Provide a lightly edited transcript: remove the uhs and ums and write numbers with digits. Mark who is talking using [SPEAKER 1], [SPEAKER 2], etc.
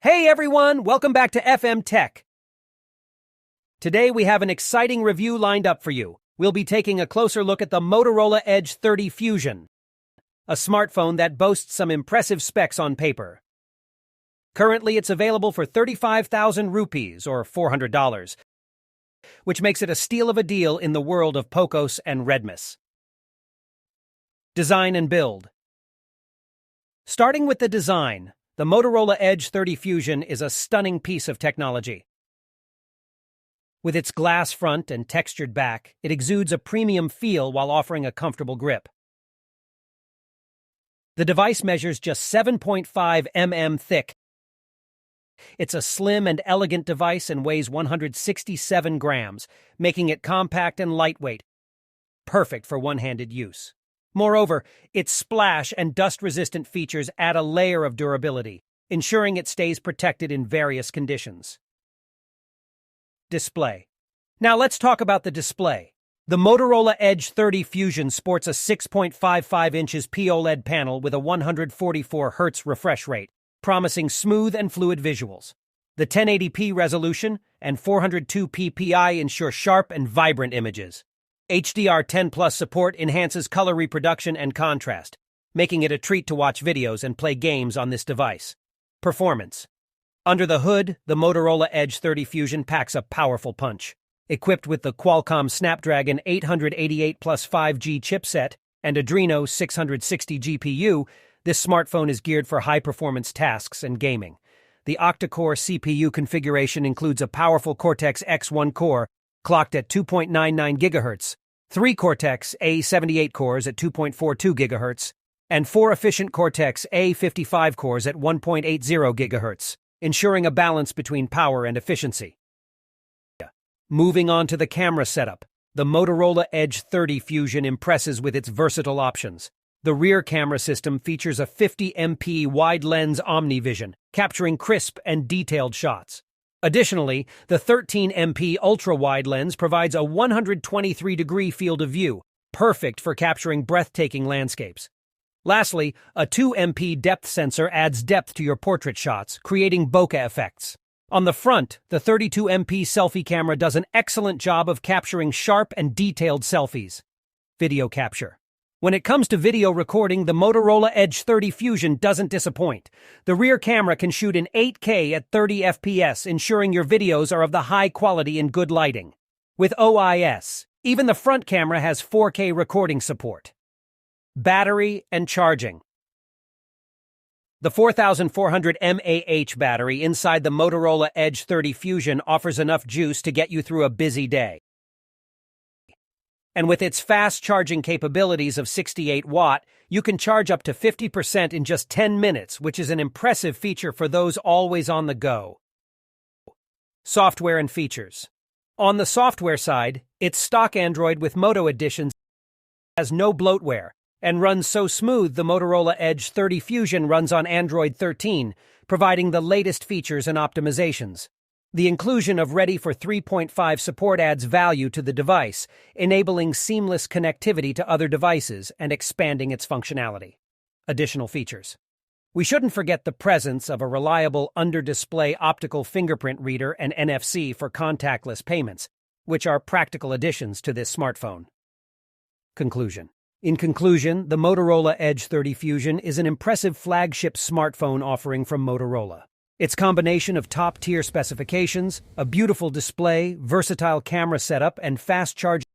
[SPEAKER 1] Hey everyone, welcome back to FM Tech. Today we have an exciting review lined up for you. We'll be taking a closer look at the Motorola Edge 30 Fusion, a smartphone that boasts some impressive specs on paper. Currently it's available for 35,000 rupees or $400, which makes it a steal of a deal in the world of Pocos and Redmis. Design and build. Starting with the design, the Motorola Edge 30 Fusion is a stunning piece of technology. With its glass front and textured back, it exudes a premium feel while offering a comfortable grip. The device measures just 7.5 mm thick. It's a slim and elegant device and weighs 167 grams, making it compact and lightweight, perfect for one-handed use. Moreover, its splash and dust-resistant features add a layer of durability, ensuring it stays protected in various conditions. Display. Now let's talk about the display. The Motorola Edge 30 Fusion sports a 6.55 inches P-OLED panel with a 144 Hz refresh rate, promising smooth and fluid visuals. The 1080p resolution and 402p PI ensure sharp and vibrant images. HDR10+ support enhances color reproduction and contrast, making it a treat to watch videos and play games on this device. Performance. Under the hood, the Motorola Edge 30 Fusion packs a powerful punch. Equipped with the Qualcomm Snapdragon 888 plus 5G chipset and Adreno 660 GPU, this smartphone is geared for high-performance tasks and gaming. The octa-core CPU configuration includes a powerful Cortex-X1 core clocked at 2.99 GHz, 3 Cortex-A78 cores at 2.42 GHz, and 4 efficient Cortex-A55 cores at 1.80 GHz, ensuring a balance between power and efficiency. Moving on to the camera setup, the Motorola Edge 30 Fusion impresses with its versatile options. The rear camera system features a 50MP wide-lens OmniVision, capturing crisp and detailed shots. Additionally, the 13MP ultra-wide lens provides a 123-degree field of view, perfect for capturing breathtaking landscapes. Lastly, a 2MP depth sensor adds depth to your portrait shots, creating bokeh effects. On the front, the 32MP selfie camera does an excellent job of capturing sharp and detailed selfies. Video capture. When it comes to video recording, the Motorola Edge 30 Fusion doesn't disappoint. The rear camera can shoot in 8K at 30 FPS, ensuring your videos are of the high quality in good lighting. With OIS, even the front camera has 4K recording support. Battery and charging. The 4400 mAh battery inside the Motorola Edge 30 Fusion offers enough juice to get you through a busy day. And with its fast charging capabilities of 68 watt, you can charge up to 50% in just 10 minutes, which is an impressive feature for those always on the go. Software and features. On the software side, its stock Android with Moto Editions has no bloatware and runs so smooth the Motorola Edge 30 Fusion runs on Android 13, providing the latest features and optimizations. The inclusion of Ready for 3.5 support adds value to the device, enabling seamless connectivity to other devices and expanding its functionality. Additional features. We shouldn't forget the presence of a reliable under-display optical fingerprint reader and NFC for contactless payments, which are practical additions to this smartphone. Conclusion. In conclusion, the Motorola Edge 30 Fusion is an impressive flagship smartphone offering from Motorola. Its combination of top-tier specifications, a beautiful display, versatile camera setup, and fast charging